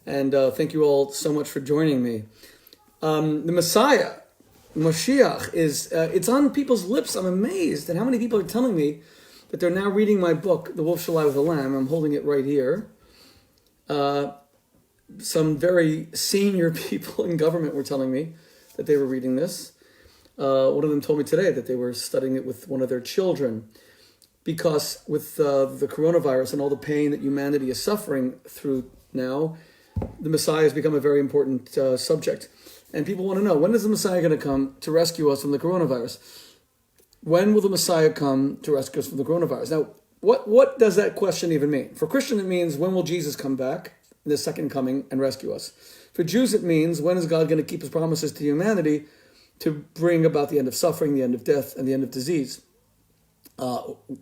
And thank you all so much for joining me. The Messiah, Mashiach, it's on people's lips. I'm amazed at how many people are telling me that they're now reading my book, The Wolf Shall Lie with the Lamb. I'm holding it right here. Some very senior people in government were telling me that they were reading this. One of them told me today that they were studying it with one of their children, because with the coronavirus and all the pain that humanity is suffering through now, the Messiah has become a very important subject. And people want to know, when is the Messiah going to come to rescue us from the coronavirus? When will the Messiah come to rescue us from the coronavirus? Now, what does that question even mean? For Christian, it means, when will Jesus come back, the second coming, and rescue us? For Jews, it means, when is God going to keep his promises to humanity to bring about the end of suffering, the end of death, and the end of disease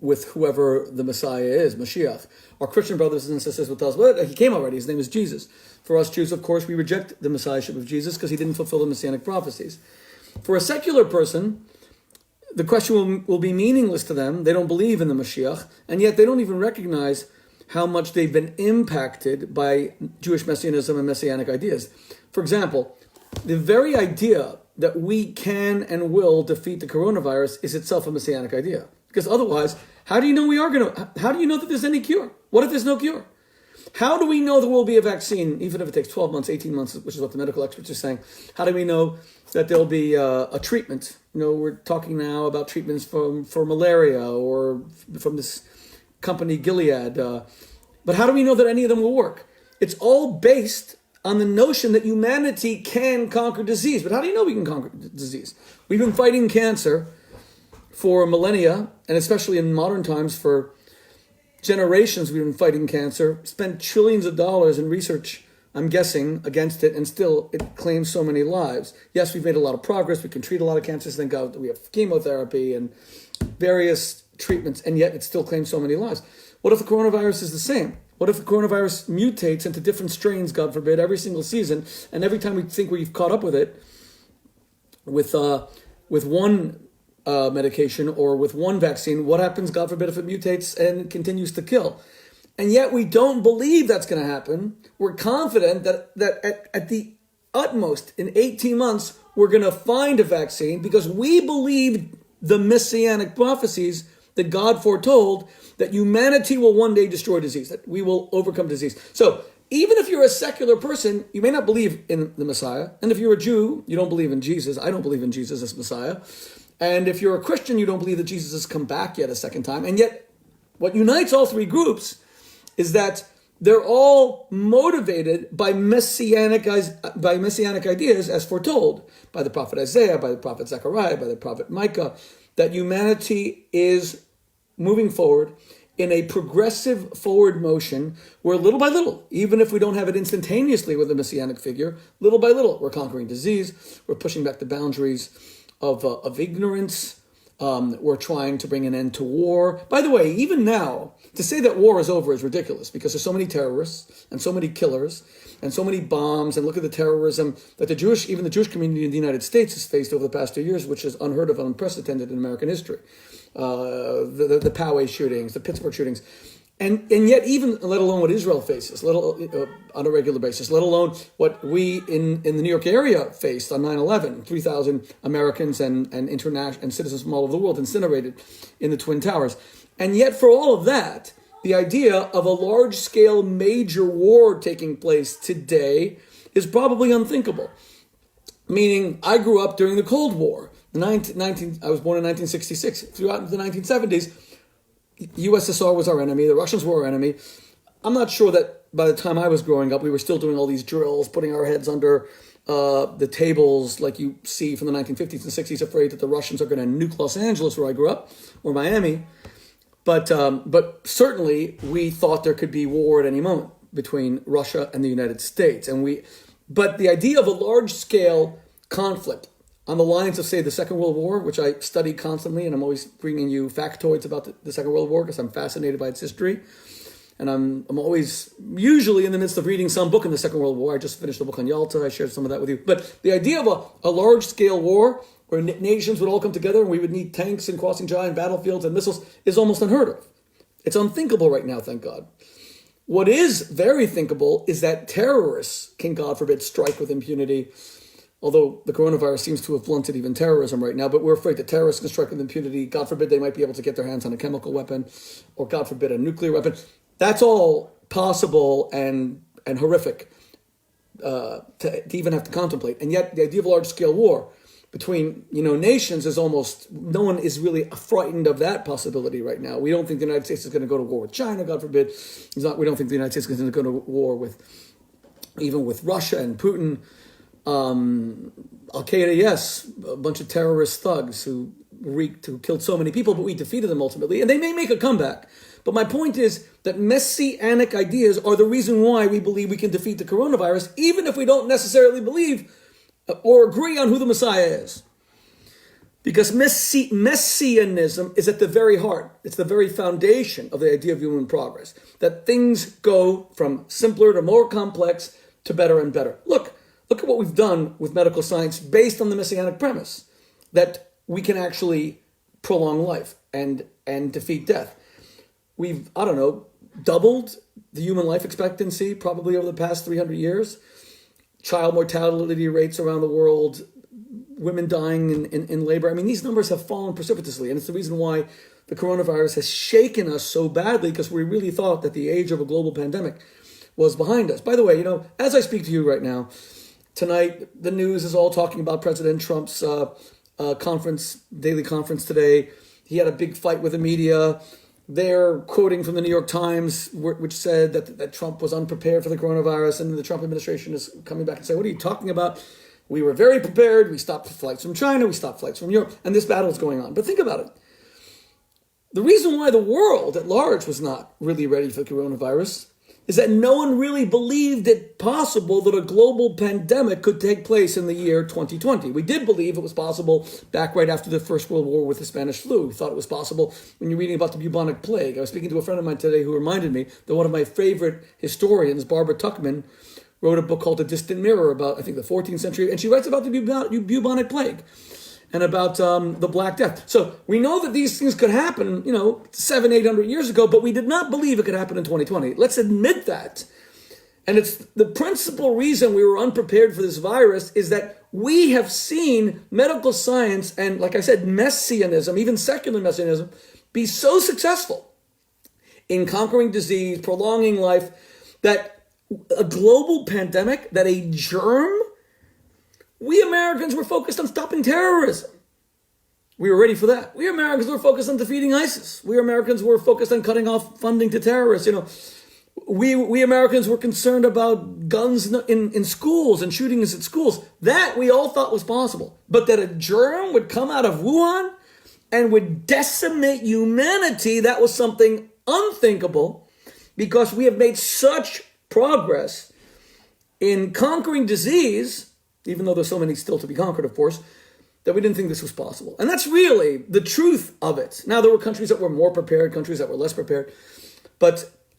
with whoever the Messiah is, Mashiach. Our Christian brothers and sisters will tell us, well, he came already, his name is Jesus. For us Jews, of course, we reject the Messiahship of Jesus because he didn't fulfill the Messianic prophecies. For a secular person, the question will be meaningless to them. They don't believe in the Mashiach, and yet they don't even recognize how much they've been impacted by Jewish messianism and messianic ideas. For example, the very idea that we can and will defeat the coronavirus is itself a messianic idea. Because otherwise, how do you know how do you know that there's any cure? What if there's no cure? How do we know there will be a vaccine, even if it takes 12 months, 18 months, which is what the medical experts are saying? How do we know that there'll be a treatment? You know, we're talking now about treatments for malaria or from this company Gilead. But how do we know that any of them will work? It's all based on the notion that humanity can conquer disease. But how do you know we can conquer disease? We've been fighting cancer for millennia, and especially in modern times, for generations we've been fighting cancer, spent trillions of dollars in research, I'm guessing, against it, and still it claims so many lives. Yes, we've made a lot of progress. We can treat a lot of cancers. Thank God that we have chemotherapy and various treatments, and yet it still claims so many lives. What if the coronavirus is the same? What if the coronavirus mutates into different strains, God forbid, every single season, and every time we think we've caught up with it, with one medication or with one vaccine, what happens, God forbid, if it mutates and continues to kill? And yet we don't believe that's going to happen. We're confident that at the utmost, in 18 months, we're going to find a vaccine because we believe the messianic prophecies that God foretold that humanity will one day destroy disease, that we will overcome disease. So even if you're a secular person, you may not believe in the Messiah. And if you're a Jew, you don't believe in Jesus. I don't believe in Jesus as Messiah. And if you're a Christian, you don't believe that Jesus has come back yet a second time. And yet, what unites all three groups is that they're all motivated by messianic ideas as foretold by the prophet Isaiah, by the prophet Zechariah, by the prophet Micah, that humanity is moving forward in a progressive forward motion where little by little, even if we don't have it instantaneously with a messianic figure, little by little, we're conquering disease, we're pushing back the boundaries of ignorance. We're trying to bring an end to war. By the way, even now, to say that war is over is ridiculous because there's so many terrorists and so many killers and so many bombs. And look at the terrorism that even the Jewish community in the United States has faced over the past 2 years, which is unheard of and unprecedented in American history. The Poway shootings, the Pittsburgh shootings. And yet, even let alone what Israel faces, on a regular basis, let alone what we in the New York area faced on 9/11, 3,000 Americans and international and citizens from all over the world incinerated in the Twin Towers. And yet, for all of that, the idea of a large-scale major war taking place today is probably unthinkable. Meaning, I grew up during the Cold War. I was born in 1966. Throughout the 1970s, USSR was our enemy. The Russians were our enemy. I'm not sure that by the time I was growing up, we were still doing all these drills, putting our heads under the tables like you see from the 1950s and 60s, afraid that the Russians are going to nuke Los Angeles, where I grew up, or Miami. But certainly we thought there could be war at any moment between Russia and the United States. But the idea of a large-scale conflict on the lines of, say, the Second World War, which I study constantly, and I'm always bringing you factoids about the Second World War because I'm fascinated by its history. And I'm always usually in the midst of reading some book in the Second World War. I just finished a book on Yalta. I shared some of that with you. But the idea of a large-scale war where nations would all come together and we would need tanks and crossing giant battlefields and missiles is almost unheard of. It's unthinkable right now, thank God. What is very thinkable is that terrorists can, God forbid, strike with impunity. Although the coronavirus seems to have blunted even terrorism right now, but we're afraid that terrorists can strike with impunity. God forbid they might be able to get their hands on a chemical weapon, or God forbid a nuclear weapon. That's all possible and horrific to even have to contemplate. And yet the idea of large-scale war between nations is almost, no one is really frightened of that possibility right now. We don't think the United States is going to go to war with China, God forbid. We don't think the United States is going to go to war even with Russia and Putin. Al-Qaeda, yes, a bunch of terrorist thugs who killed so many people, but we defeated them ultimately, and they may make a comeback. But my point is that messianic ideas are the reason why we believe we can defeat the coronavirus, even if we don't necessarily believe or agree on who the Messiah is. Because messianism is at the very heart, it's the very foundation of the idea of human progress, that things go from simpler to more complex to better and better. Look at what we've done with medical science based on the messianic premise that we can actually prolong life and defeat death. We've, doubled the human life expectancy probably over the past 300 years. Child mortality rates around the world, women dying in labor. I mean, these numbers have fallen precipitously, and it's the reason why the coronavirus has shaken us so badly, because we really thought that the age of a global pandemic was behind us. By the way, as I speak to you right now, tonight, the news is all talking about President Trump's daily conference today. He had a big fight with the media. They're quoting from the New York Times, which said that Trump was unprepared for the coronavirus, and the Trump administration is coming back and saying, what are you talking about? We were very prepared. We stopped flights from China. We stopped flights from Europe, and this battle is going on. But think about it. The reason why the world at large was not really ready for the coronavirus is that no one really believed it possible that a global pandemic could take place in the year 2020. We did believe it was possible back right after the First World War with the Spanish flu. We thought it was possible when you're reading about the bubonic plague. I was speaking to a friend of mine today who reminded me that one of my favorite historians, Barbara Tuchman, wrote a book called The Distant Mirror about, I think, the 14th century, and she writes about the bubonic plague and about the Black Death. So we know that these things could happen, 700-800 years ago, but we did not believe it could happen in 2020. Let's admit that. And it's the principal reason we were unprepared for this virus is that we have seen medical science and, like I said, messianism, even secular messianism, be so successful in conquering disease, prolonging life, that a global pandemic, that a germ, we Americans were focused on stopping terrorism. We were ready for that. We Americans were focused on defeating ISIS. We Americans were focused on cutting off funding to terrorists. We Americans were concerned about guns in schools and shootings at schools. That we all thought was possible. But that a germ would come out of Wuhan and would decimate humanity, that was something unthinkable, because we have made such progress in conquering disease, even though there's so many still to be conquered, of course, that we didn't think this was possible. And that's really the truth of it. Now, there were countries that were more prepared, countries that were less prepared.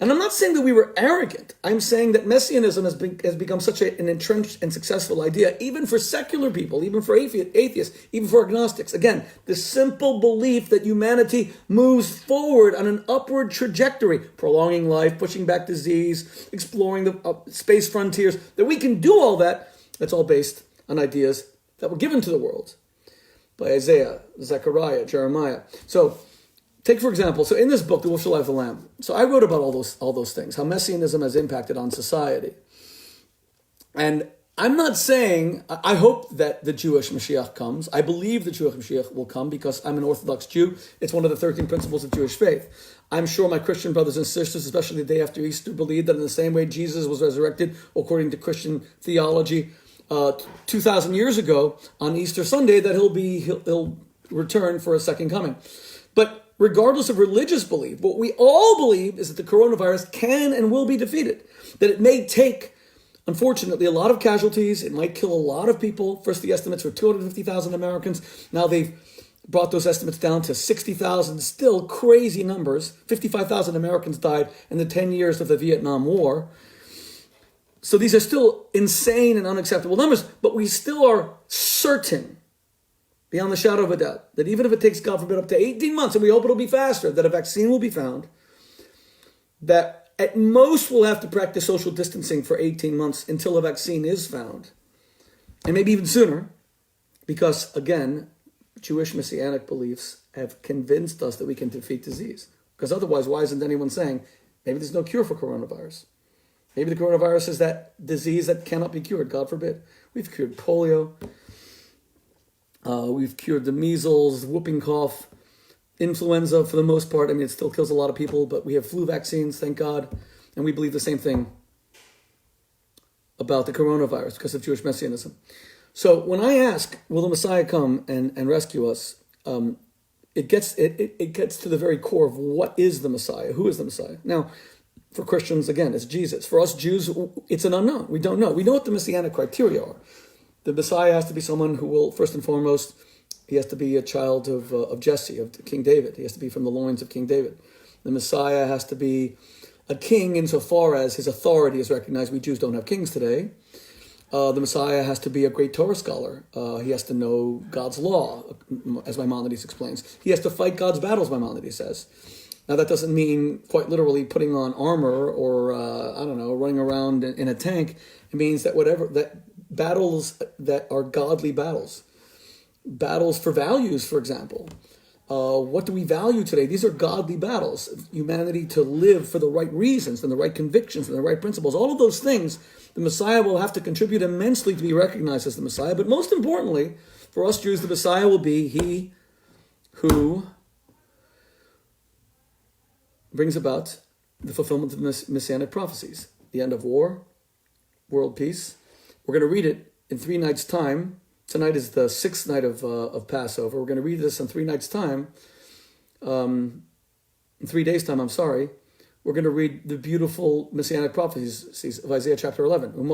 And I'm not saying that we were arrogant. I'm saying that messianism has become such an entrenched and successful idea, even for secular people, even for atheists, even for agnostics. Again, the simple belief that humanity moves forward on an upward trajectory, prolonging life, pushing back disease, exploring the space frontiers, that we can do all that. That's all based on ideas that were given to the world by Isaiah, Zechariah, Jeremiah. So take, for example, in this book, The Wolf Shall Lie with the Lamb, so I wrote about all those things, how messianism has impacted on society. And I'm not saying, I hope that the Jewish Mashiach comes. I believe the Jewish Mashiach will come because I'm an Orthodox Jew. It's one of the 13 principles of Jewish faith. I'm sure my Christian brothers and sisters, especially the day after Easter, believe that in the same way Jesus was resurrected, according to Christian theology, 2,000 years ago on Easter Sunday, that he'll return for a second coming. But regardless of religious belief, what we all believe is that the coronavirus can and will be defeated. That it may take, unfortunately, a lot of casualties. It might kill a lot of people. First, the estimates were 250,000 Americans. Now they've brought those estimates down to 60,000. Still crazy numbers. 55,000 Americans died in the 10 years of the Vietnam War. So these are still insane and unacceptable numbers, but we still are certain, beyond the shadow of a doubt, that even if it takes, God forbid, up to 18 months, and we hope it'll be faster, that a vaccine will be found, that At most, we'll have to practice social distancing for 18 months until a vaccine is found. And maybe even sooner, because, again, Jewish messianic beliefs have convinced us that we can defeat disease. Because otherwise, why isn't anyone saying, maybe there's no cure for coronavirus? Maybe the coronavirus is that disease that cannot be cured, God forbid. We've cured polio. We've cured the measles, whooping cough, influenza for the most part. I mean, it still kills a lot of people, but we have flu vaccines, thank God. And we believe the same thing about the coronavirus because of Jewish messianism. So when I ask, will the Messiah come and rescue us? It gets to the very core of what is the Messiah? Who is the Messiah? Now, for Christians, again, it's Jesus. For us Jews, it's an unknown. We don't know. We know what the messianic criteria are. The Messiah has to be someone who will, first and foremost, he has to be a child of Jesse, of King David. He has to be from the loins of King David. The Messiah has to be a king insofar as his authority is recognized. We Jews don't have kings today. The Messiah has to be a great Torah scholar. He has to know God's law, as Maimonides explains. He has to fight God's battles, Maimonides says. Now, that doesn't mean quite literally putting on armor or, running around in a tank. It means that battles that are godly battles. Battles for values, for example. What do we value today? These are godly battles. Humanity to live for the right reasons and the right convictions and the right principles. All of those things, the Messiah will have to contribute immensely to be recognized as the Messiah. But most importantly, for us Jews, the Messiah will be he who brings about the fulfillment of messianic prophecies. The end of war, world peace. We're going to read it in 3 nights' time. Tonight is the 6th night of Passover. We're going to read this in 3 nights' time. In 3 days' time, We're going to read the beautiful messianic prophecies of Isaiah chapter 11. And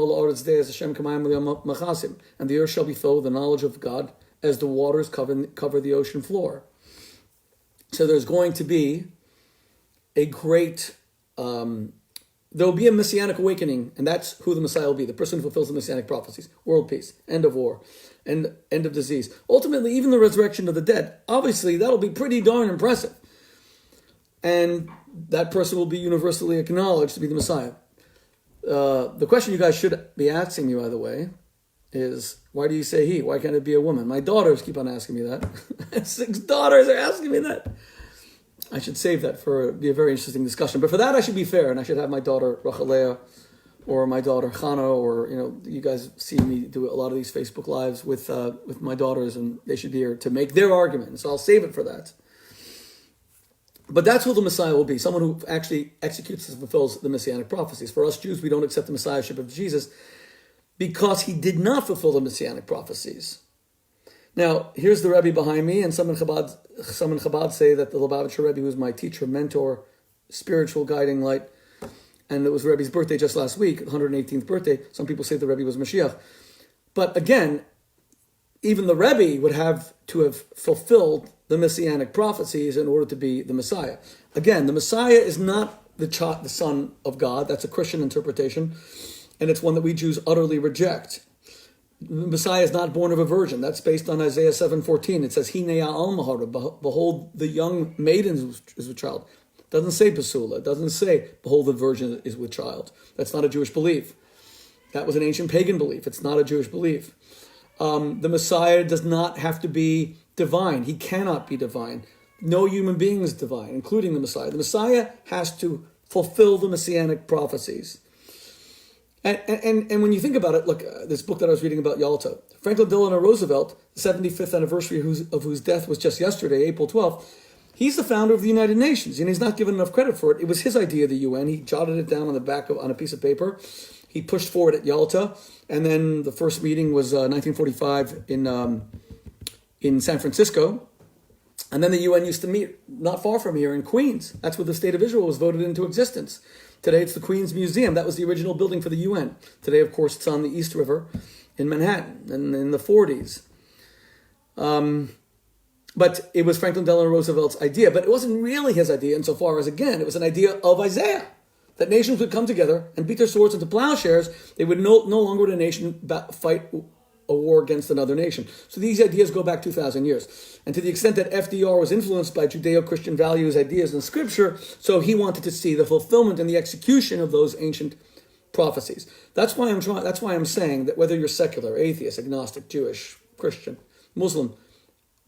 the earth shall be filled with the knowledge of God as the waters cover the ocean floor. So there's going to be a great, there will be a messianic awakening, and that's who the Messiah will be, the person who fulfills the messianic prophecies. World peace, end of war, and end of disease. Ultimately, even the resurrection of the dead, obviously that'll be pretty darn impressive. And that person will be universally acknowledged to be the Messiah. The question you guys should be asking me, by the way, is why do you say he? Why can't it be a woman? My daughters keep on asking me that. 6 daughters are asking me that. I should save that for be a very interesting discussion. But for that, I should be fair, and I should have my daughter Rachalea or my daughter Chana, or you guys see me do a lot of these Facebook lives with my daughters, and they should be here to make their argument. So I'll save it for that. But that's who the Messiah will be, someone who actually executes and fulfills the messianic prophecies. For us Jews, we don't accept the messiahship of Jesus because he did not fulfill the messianic prophecies. Now, here's the Rebbe behind me, and some in Chabad say that the Lubavitcher Rebbe, who was my teacher, mentor, spiritual guiding light, and it was Rebbe's birthday just last week, 118th birthday. Some people say the Rebbe was Mashiach. But again, even the Rebbe would have to have fulfilled the messianic prophecies in order to be the Messiah. Again, the Messiah is not the Son of God. That's a Christian interpretation, and it's one that we Jews utterly reject. The Messiah is not born of a virgin. That's based on Isaiah 7:14. It says, Hinei al-mahara, behold, the young maiden is with child. It doesn't say Basula. It doesn't say, behold, the virgin is with child. That's not a Jewish belief. That was an ancient pagan belief. It's not a Jewish belief. The Messiah does not have to be divine. He cannot be divine. No human being is divine, including the Messiah. The Messiah has to fulfill the messianic prophecies. And when you think about it, look, this book that I was reading about Yalta, Franklin Delano Roosevelt, the 75th anniversary of whose death was just yesterday, April 12th, he's the founder of the United Nations, and he's not given enough credit for it. It was his idea, the UN. He jotted it down on a piece of paper. He pushed forward at Yalta, and then the first meeting was 1945 in San Francisco. And then the UN used to meet not far from here in Queens. That's where the State of Israel was voted into existence. Today it's the Queens Museum. That was the original building for the UN. Today, of course, it's on the East River in Manhattan and in the 40s. But it was Franklin Delano Roosevelt's idea. But it wasn't really his idea insofar as, again, it was an idea of Isaiah. That nations would come together and beat their swords into plowshares. They would no longer would a nation fight a war against another nation. So these ideas go back 2,000 years. And to the extent that FDR was influenced by Judeo-Christian values, ideas, and scripture, so he wanted to see the fulfillment and the execution of those ancient prophecies. That's why I'm saying that whether you're secular, atheist, agnostic, Jewish, Christian, Muslim,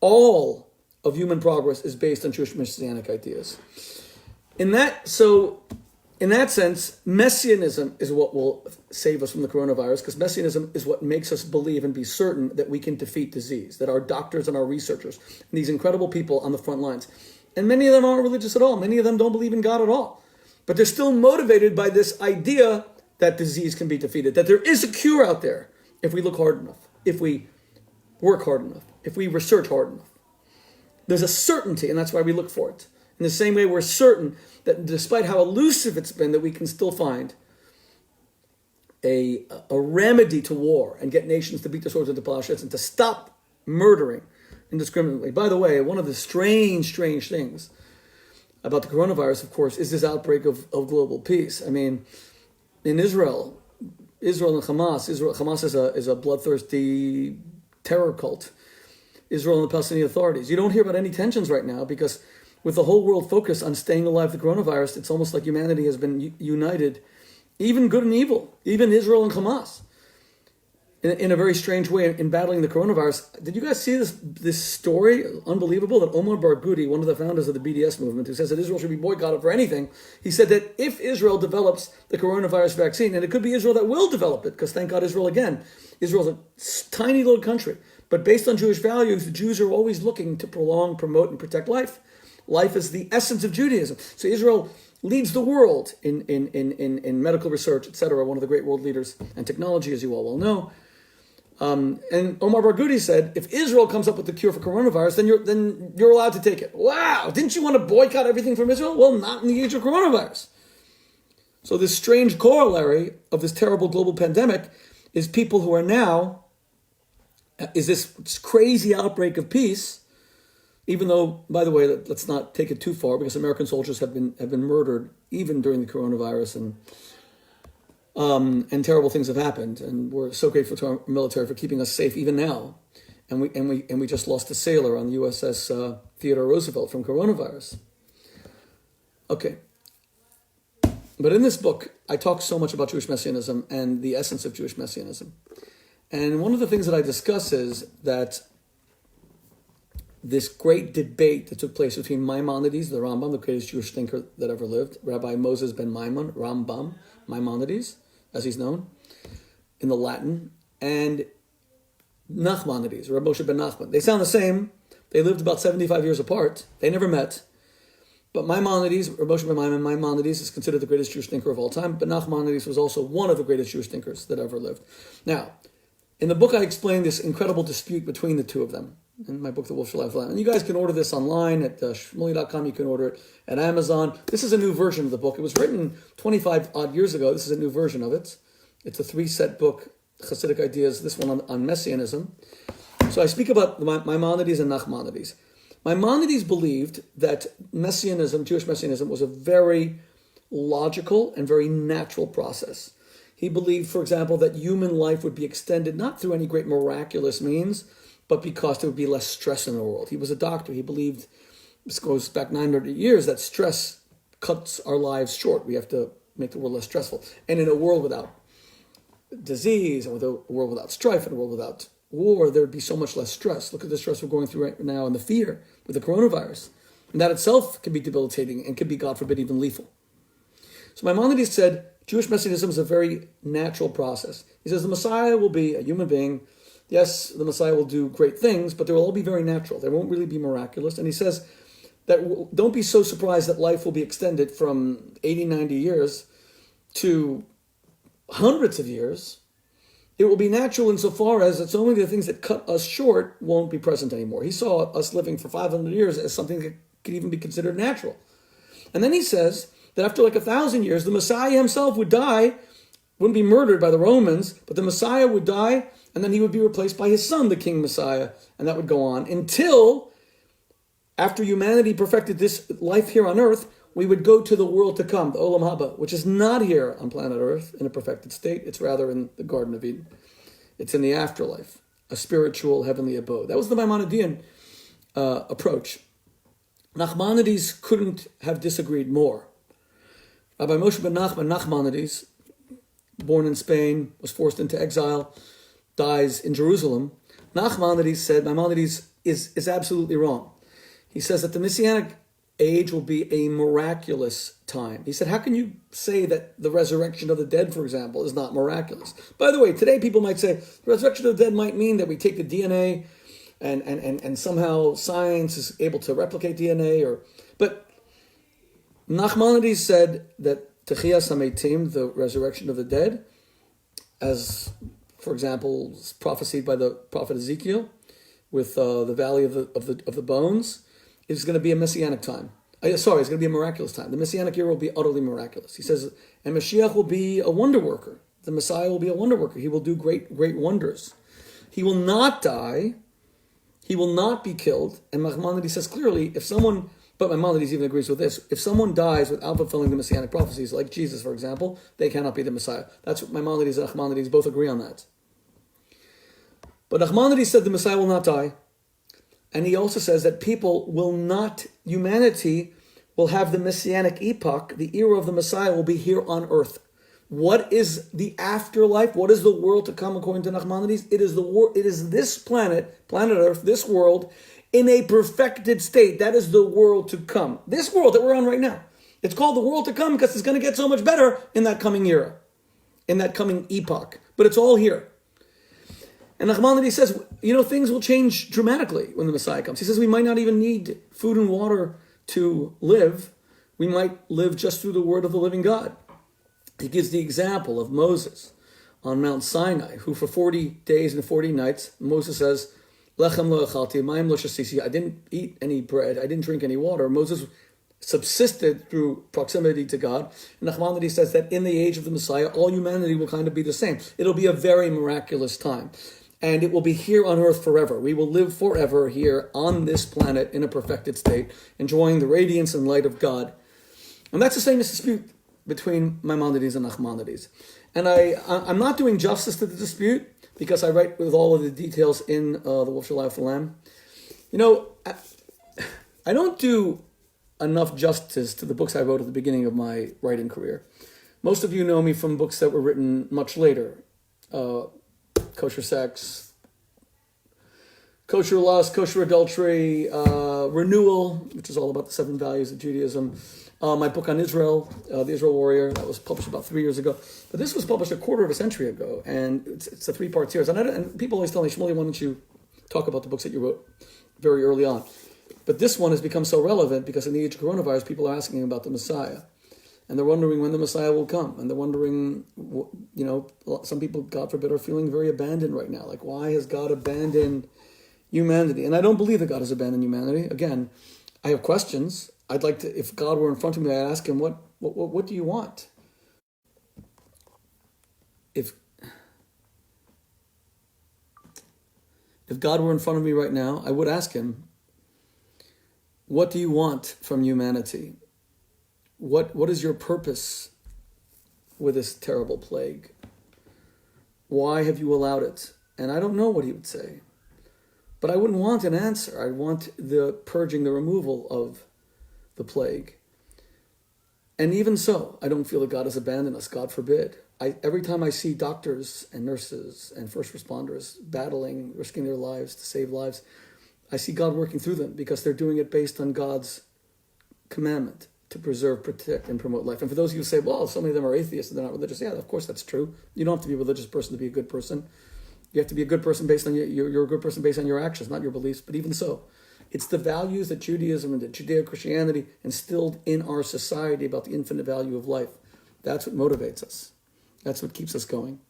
all of human progress is based on Jewish messianic ideas. In that sense, messianism is what will save us from the coronavirus, because messianism is what makes us believe and be certain that we can defeat disease, that our doctors and our researchers, and these incredible people on the front lines, and many of them aren't religious at all, many of them don't believe in God at all, but they're still motivated by this idea that disease can be defeated, that there is a cure out there if we look hard enough, if we work hard enough, if we research hard enough. There's a certainty, and that's why we look for it. In the same way, we're certain that despite how elusive it's been, that we can still find a remedy to war and get nations to beat their swords into plowshares and to stop murdering indiscriminately. By the way, one of the strange things about the coronavirus, of course, is this outbreak of global peace. I mean, in Israel and Hamas is a bloodthirsty terror cult. Israel and the Palestinian authorities. You don't hear about any tensions right now because with the whole world focused on staying alive the coronavirus, it's almost like humanity has been united, even good and evil, even Israel and Hamas, in a very strange way in battling the coronavirus. Did you guys see this story? Unbelievable, that Omar Barghouti, one of the founders of the BDS movement, who says that Israel should be boycotted for anything, he said that if Israel develops the coronavirus vaccine, and it could be Israel that will develop it, because thank God Israel's a tiny little country, but based on Jewish values, the Jews are always looking to prolong, promote, and protect life. Life is the essence of Judaism. So Israel leads the world in medical research, etc., one of the great world leaders, and technology, as you all well know. And Omar Barghouti said, if Israel comes up with the cure for coronavirus, then you're allowed to take it. Wow, didn't you want to boycott everything from Israel? Well, not in the age of coronavirus. So this strange corollary of this terrible global pandemic is people who are now, is this crazy outbreak of peace, even though, by the way, let's not take it too far, because American soldiers have been murdered even during the coronavirus, and terrible things have happened, and we're so grateful to our military for keeping us safe even now. And we just lost a sailor on the USS Theodore Roosevelt from coronavirus. Okay, but in this book, I talk so much about Jewish messianism and the essence of Jewish messianism, and one of the things that I discuss is that this great debate that took place between Maimonides, the Rambam, the greatest Jewish thinker that ever lived, Rabbi Moses ben Maimon, Rambam, Maimonides, as he's known, in the Latin, and Nachmanides, Rabbi Moshe ben Nachman. They sound the same. They lived about 75 years apart. They never met. But Maimonides, Rabbi Moshe ben Maimonides is considered the greatest Jewish thinker of all time, but Nachmanides was also one of the greatest Jewish thinkers that ever lived. Now, in the book, I explain this incredible dispute between the two of them. In my book, The Wolf Shall Have Land. And you guys can order this online at shmuley.com. You can order it at Amazon. This is a new version of the book. It was written 25 odd years ago. This is a new version of it. It's a 3-set book, Hasidic Ideas, this one on Messianism. So I speak about Maimonides and Nachmanides. Maimonides believed that Messianism, Jewish Messianism, was a very logical and very natural process. He believed, for example, that human life would be extended not through any great miraculous means, but because there would be less stress in the world. He was a doctor. He believed, this goes back 900 years, that stress cuts our lives short. We have to make the world less stressful. And in a world without disease, and with a world without strife, and a world without war, there would be so much less stress. Look at the stress we're going through right now and the fear with the coronavirus. And that itself can be debilitating and can be, God forbid, even lethal. So Maimonides said, Jewish Messianism is a very natural process. He says the Messiah will be a human being. Yes, the Messiah will do great things, but they will all be very natural. They won't really be miraculous. And he says that don't be so surprised that life will be extended from 80, 90 years to hundreds of years. It will be natural insofar as it's only the things that cut us short won't be present anymore. He saw us living for 500 years as something that could even be considered natural. And then he says that after like 1,000 years, the Messiah himself would die, wouldn't be murdered by the Romans, but the Messiah would die, and then he would be replaced by his son, the King Messiah, and that would go on until, after humanity perfected this life here on earth, we would go to the world to come, the Olam Haba, which is not here on planet Earth in a perfected state. It's rather in the Garden of Eden. It's in the afterlife. a spiritual heavenly abode. That was the Maimonidean approach. Nachmanides couldn't have disagreed more. Rabbi Moshe ben Nachmanides, born in Spain, was forced into exile, dies in Jerusalem. Nachmanides said Maimonides is absolutely wrong. He says that the Messianic age will be a miraculous time. He said, how can you say that the resurrection of the dead, for example, is not miraculous? By the way, today people might say the resurrection of the dead might mean that we take the DNA and somehow science is able to replicate DNA, but Nachmanides said that Techiyas HaMeitim, the resurrection of the dead, as, for example, prophesied by the prophet Ezekiel, with the valley of the bones, is going to be a messianic time. It's going to be a miraculous time. The messianic era will be utterly miraculous. He says, and Mashiach will be a wonder worker. The Messiah will be a wonder worker. He will do great wonders. He will not die. He will not be killed. And Maimonides says clearly, but Maimonides even agrees with this, if someone dies without fulfilling the messianic prophecies, like Jesus, for example, they cannot be the Messiah. That's what Maimonides and Nachmanides both agree on that. But Nachmanides said the Messiah will not die. And he also says that humanity will have the messianic epoch, the era of the Messiah will be here on earth. What is the afterlife? What is the world to come according to Nachmanides? It is this planet Earth, this world, in a perfected state. That is the world to come. This world that we're on right now. It's called the world to come because it's going to get so much better in that coming era, in that coming epoch. But it's all here. And Nachmanides says, things will change dramatically when the Messiah comes. He says we might not even need food and water to live. We might live just through the word of the living God. He gives the example of Moses on Mount Sinai, who for 40 days and 40 nights, Moses says, Lechem lo echalti, mayim lo shasisi. I didn't eat any bread, I didn't drink any water. Moses subsisted through proximity to God. And Nachmanides says that in the age of the Messiah, all humanity will kind of be the same. It'll be a very miraculous time. And it will be here on earth forever. We will live forever here on this planet in a perfected state, enjoying the radiance and light of God. And that's the same dispute between Maimonides and Nachmanides. And I'm not doing justice to the dispute because I write with all of the details in the Wolf Shall Lie with the Lamb. I don't do enough justice to the books I wrote at the beginning of my writing career. Most of you know me from books that were written much later. Kosher Sex, Kosher Lust, Kosher Adultery, Renewal, which is all about the 7 values of Judaism. My book on Israel, The Israel Warrior, that was published about 3 years ago. But this was published a quarter of a century ago, and it's a 3-part series. And people always tell me, Shmuley, why don't you talk about the books that you wrote very early on? But this one has become so relevant because in the age of coronavirus, people are asking about the Messiah. And they're wondering when the Messiah will come. And they're wondering, some people, God forbid, are feeling very abandoned right now. Like, why has God abandoned humanity? And I don't believe that God has abandoned humanity. Again, I have questions. I'd like to, if God were in front of me, I'd ask him, what do you want? If God were in front of me right now, I would ask him, what do you want from humanity? What is your purpose with this terrible plague? Why have you allowed it? And I don't know what he would say. But I wouldn't want an answer. I want the purging, the removal of the plague. And even so, I don't feel that God has abandoned us, God forbid. Every time I see doctors and nurses and first responders battling, risking their lives to save lives, I see God working through them because they're doing it based on God's commandment to preserve, protect, and promote life. And for those of you who say, well, so many of them are atheists and they're not religious, yeah, of course that's true. You don't have to be a religious person to be a good person. You have to be a good person based on you're a good person based on your actions, not your beliefs. But even so, it's the values that Judaism and that Judeo-Christianity instilled in our society about the infinite value of life. That's what motivates us. That's what keeps us going.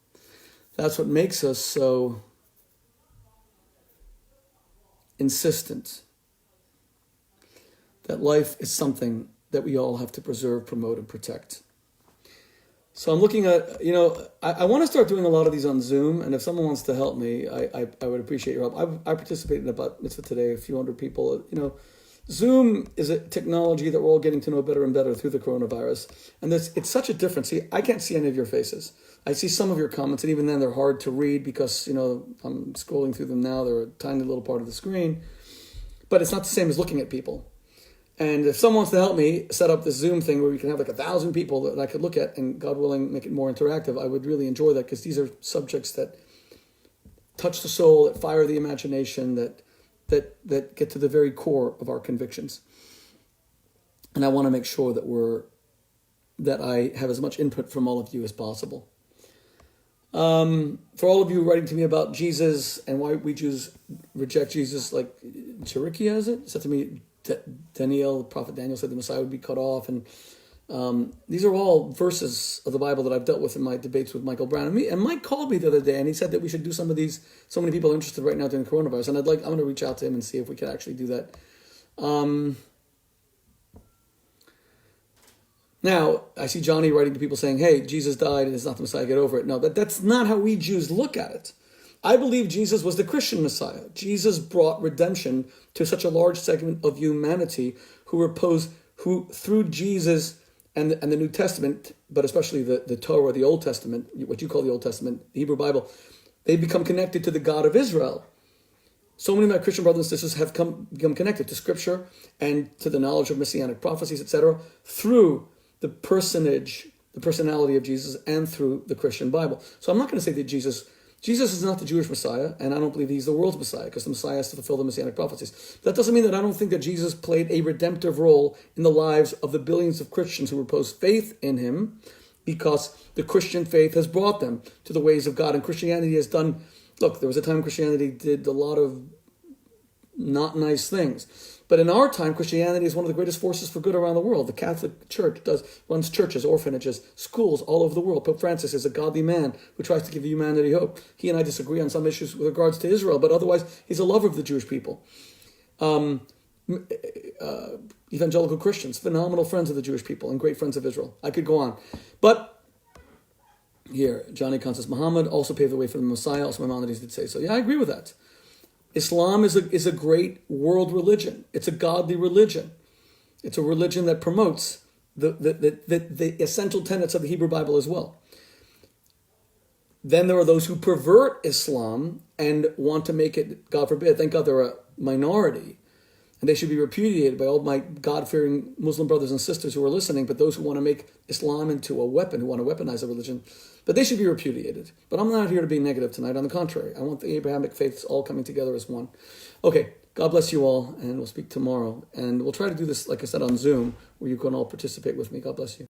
That's what makes us so insistent that life is something that we all have to preserve, promote, and protect. So I'm looking at, I want to start doing a lot of these on Zoom, and if someone wants to help me, I would appreciate your help. I participated in a bat mitzvah today, a few hundred people. Zoom is a technology that we're all getting to know better and better through the coronavirus. And it's such a difference. See, I can't see any of your faces. I see some of your comments, and even then they're hard to read because, I'm scrolling through them now. They're a tiny little part of the screen. But it's not the same as looking at people. And if someone wants to help me set up this Zoom thing where we can have like 1,000 people that I could look at and, God willing, make it more interactive, I would really enjoy that, because these are subjects that touch the soul, that fire the imagination, that get to the very core of our convictions. And I want to make sure that I have as much input from all of you as possible. For all of you writing to me about Jesus and why we Jews reject Jesus, like Chirikia, is it? Said to me, Daniel, the prophet Daniel said the Messiah would be cut off. And these are all verses of the Bible that I've dealt with in my debates with Michael Brown. And Mike called me the other day and he said that we should do some of these. So many people are interested right now during coronavirus. And I'm going to reach out to him and see if we can actually do that. Now, I see Johnny writing to people saying, hey, Jesus died and it's not the Messiah, get over it. No, that's not how we Jews look at it. I believe Jesus was the Christian Messiah. Jesus brought redemption to such a large segment of humanity who through Jesus and the New Testament, but especially the Torah, the Old Testament, what you call the Old Testament, the Hebrew Bible, they become connected to the God of Israel. So many of my Christian brothers and sisters have become connected to Scripture and to the knowledge of Messianic prophecies, etc., through the personality of Jesus, and through the Christian Bible. So I'm not going to say that Jesus is not the Jewish Messiah, and I don't believe he's the world's Messiah, because the Messiah has to fulfill the Messianic prophecies. That doesn't mean that I don't think that Jesus played a redemptive role in the lives of the billions of Christians who repose faith in him, because the Christian faith has brought them to the ways of God. And Christianity has done, look, there was a time Christianity did a lot of not nice things. But in our time, Christianity is one of the greatest forces for good around the world. The Catholic Church runs churches, orphanages, schools all over the world. Pope Francis is a godly man who tries to give humanity hope. He and I disagree on some issues with regards to Israel, but otherwise he's a lover of the Jewish people. Evangelical Christians, phenomenal friends of the Jewish people and great friends of Israel. I could go on. But here, Johnny Khan says, Muhammad also paved the way for the Messiah. Also, Maimonides did say so. Yeah, I agree with that. Islam is a great world religion. It's a godly religion. It's a religion that promotes the essential tenets of the Hebrew Bible as well. Then there are those who pervert Islam and want to make it, God forbid, thank God they're a minority, and they should be repudiated by all my God-fearing Muslim brothers and sisters who are listening, but those who want to make Islam into a weapon, who want to weaponize a religion, but they should be repudiated. But I'm not here to be negative tonight. On the contrary, I want the Abrahamic faiths all coming together as one. Okay, God bless you all, and we'll speak tomorrow. And we'll try to do this, like I said, on Zoom, where you can all participate with me. God bless you.